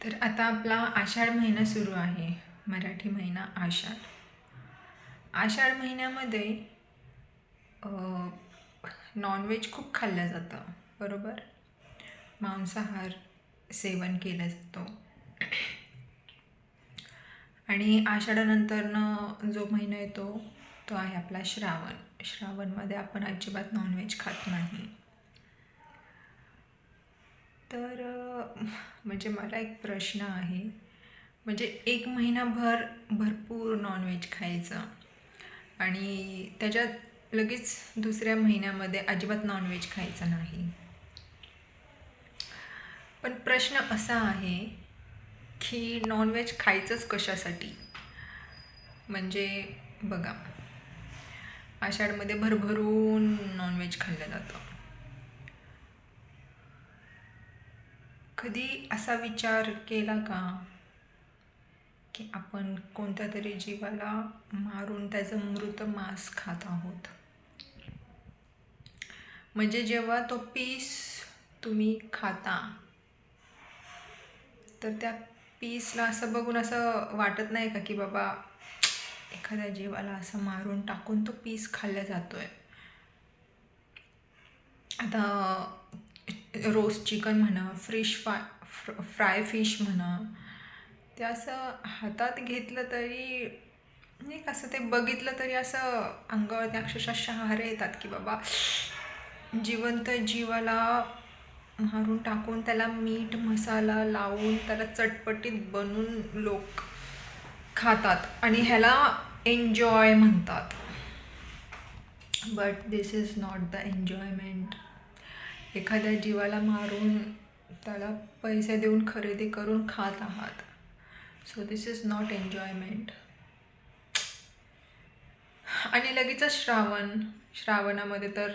तर आता आपला आषाढ महिना सुरू आहे. मराठी महिना आषाढ. आषाढ महिन्यामध्ये नॉनव्हेज खूप खाल्लं जातं, बरोबर. मांसाहार सेवन केलं जातो. आणि आषाढानंतरनं जो महिना येतो तो आहे आपला श्रावण. श्रावणमध्ये आपण अजिबात नॉनव्हेज खात नाही. तर म्हणजे मला एक प्रश्न आहे, म्हणजे एक महिनाभर भरपूर नॉनव्हेज खायचं आणि त्याच्यात लगेच दुसऱ्या महिन्यामध्ये अजिबात नॉनव्हेज खायचं नाही. पण प्रश्न असा आहे की नॉनव्हेज खायचंच कशासाठी. म्हणजे बघा, आषाढमध्ये भरभरून नॉनव्हेज खाल्लं जातं. कधी असा विचार केला का की आपण कोणत्या तरी जीवाला मारून त्याचं मृत मांस खात आहोत. म्हणजे जेव्हा तो पीस तुम्ही खाता तर त्या पीसला असं बघून असं वाटत नाही का की बाबा एखाद्या जीवाला असं मारून टाकून तो पीस खाल्ला जातोय. आता रोस्ट चिकन म्हणा, फ्राय फिश म्हणा, ते असं हातात घेतलं तरी नाही का, असं ते बघितलं तरी असं अंगावरती अक्षरशः शहारे येतात की बाबा जिवंत जीवाला मारून टाकून त्याला मीठ मसाला लावून त्याला चटपटीत बनवून लोक खातात आणि ह्याला एन्जॉय म्हणतात. But this is not the enjoyment. एखाद्या जीवाला मारून त्याला पैसे देऊन खरेदी करून खात आहात. So this is not enjoyment. आणि लगेचच श्रावणामध्ये तर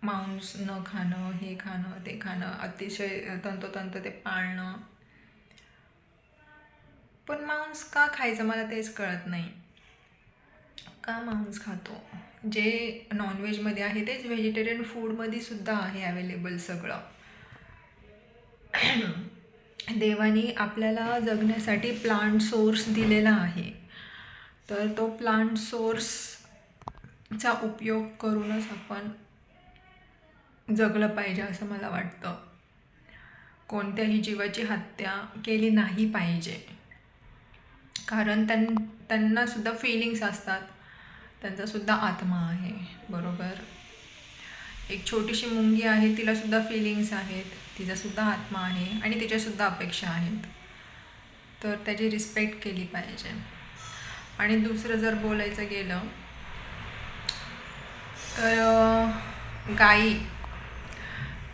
मांस न खाणं, हे खाणं ते खाणं, अतिशय तंतोतंत ते पाळणं. पण मांस का खायचं मला तेच कळत नाही. का मांस खातो? जे नॉनव्हेजमध्ये आहे तेच व्हेजिटेरियन फूडमध्ये सुद्धा आहे अवेलेबल सगळं. देवानी आपल्याला जगण्यासाठी प्लांट सोर्स दिलेला आहे, तर तो प्लांट सोर्सचा उपयोग करूनच आपण जगलं पाहिजे असं मला वाटतं. कोणत्याही जीवाची हत्या केली नाही पाहिजे, कारण त्यांना सुद्धा फिलिंग्स असतात, त्यांचा सुद्धा आत्मा आहे, बरोबर. एक छोटीशी मुंगी आहे, तिला सुद्धा फिलिंग्स आहेत, तिचा सुद्धा आत्मा आहे आणि तिच्यासुद्धा अपेक्षा आहेत, तर त्याची रिस्पेक्ट केली पाहिजे. आणि दुसरं जर बोलायचं गेलं तर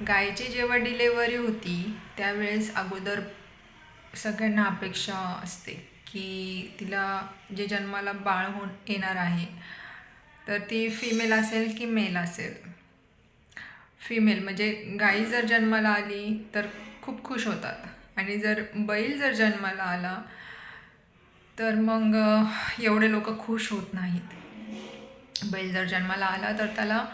गायीची जेव्हा डिलेवरी होती त्यावेळेस अगोदर सगळ्यांना अपेक्षा असते की तिला जे जन्माला बाळ होऊन येणार आहे तर ती फिमेल असेल की मेल असेल. फिमेल म्हणजे गाई जर जन्माला आली तर खूप खुश होतात, आणि जर बैल जर जन्माला आला तर मग एवढे लोक खुश होत नाहीत. बैल जर जन्माला आला तर त्याला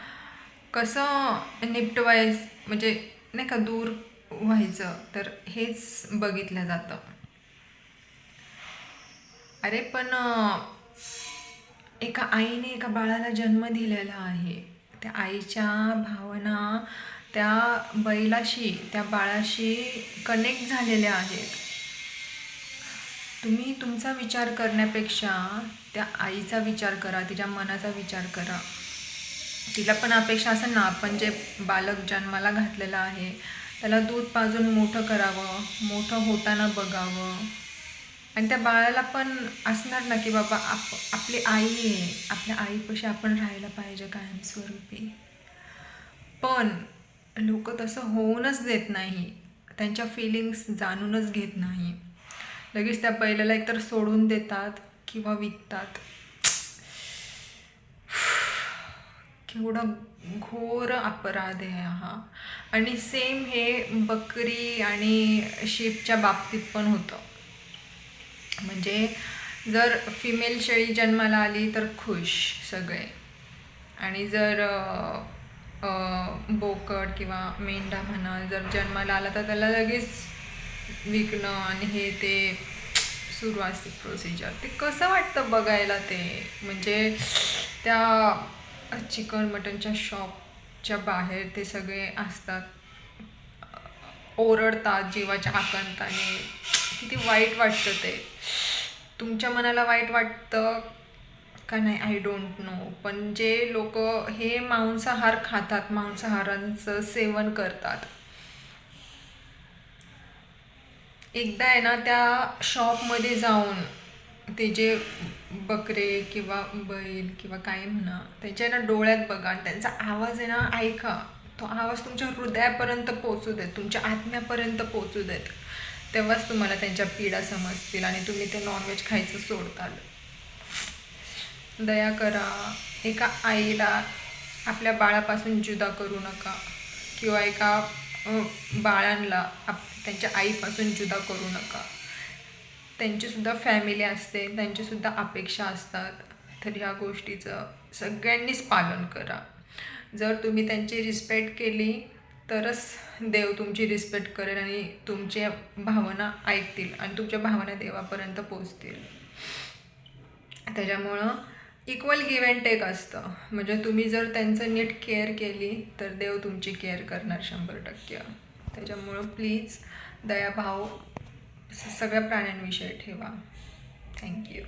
कसं निपटवायचं, म्हणजे नाही का, दूर व्हायचं, तर हेच बघितलं जातं. अरे पण एका आईने एका बाळाला जन्म दिलेला आहे, त्या आईच्या भावना त्या बैलाशी, त्या बाळाशी कनेक्ट झालेल्या आहेत. तुम्ही तुमचा विचार करण्यापेक्षा त्या आईचा विचार करा, तिच्या मनाचा विचार करा. तिला पण अपेक्षा असेल ना, आपण जे बालक जन्माला घातलेलं आहे त्याला दूध पाजून मोठं करावं, मोठं होताना बघावं, आणि त्या बाळाला पण असणार ना की बाबा आपली आई आहे, आपल्या आईपाशी आपण राहायला पाहिजे कायमस्वरूपी. पण लोक तसं होऊनच देत नाही, त्यांच्या फिलिंग्स जाणूनच घेत नाही. लगेच त्या बैलाला एकतर सोडून देतात किंवा विकतात. केवढा घोर अपराध आहे हा. आणि सेम हे बकरी आणि शीपच्या बाबतीत पण होतं. म्हणजे जर फिमेल शेळी जन्माला आली तर खुश सगळे, आणि जर बोकड किंवा मेंढा म्हणा जर जन्माला आला तर त्याला लगेच विकणं आणि हे ते सुरू असते प्रोसिजर. ते कसं वाटतं बघायला ते, म्हणजे त्या चिकन मटनच्या शॉपच्या बाहेर ते सगळे असतात, ओरडतात जीवाच्या आकांताने. किती वाईट वाटतं ते. तुमच्या मनाला वाईट वाटतं का नाही आय डोंट नो, पण जे लोक हे मांसाहार खातात, मांसाहारांचं सेवन करतात, एकदा आहे ना त्या शॉपमध्ये जाऊन ते जे बकरे किंवा बैल किंवा काय म्हणा त्यांच्या ना डोळ्यात बघा आणि त्यांचा आवाज आहे ना ऐका. तो आवाज तुमच्या हृदयापर्यंत पोचू देत, तुमच्या आत्म्यापर्यंत पोचू देत, तेव्हाच तुम्हाला त्यांच्या पीडा समजतील आणि तुम्ही ते नॉनव्हेज खायचं सोडताल. दया करा. एका आईला आपल्या बाळापासून जुदा करू नका, किंवा एका बाळांना त्यांच्या आईपासून जुदा करू नका. त्यांचीसुद्धा फॅमिली असते, त्यांचीसुद्धा अपेक्षा असतात. तर ह्या गोष्टीचं सगळ्यांनीच पालन करा. जर तुम्ही त्यांची रिस्पेक्ट केली तरच देव तुमची रिस्पेक्ट करेल आणि तुमच्या भावना ऐकतील आणि तुमच्या भावना देवापर्यंत पोचतील. त्याच्यामुळं इक्वल गिव्ह अँड टेक असतं. म्हणजे तुम्ही जर त्यांचं नीट केअर केली तर देव तुमची केअर करणार 100%. त्याच्यामुळं प्लीज दयाभाव सगळ्या प्राण्यांविषयी ठेवा. थँक्यू.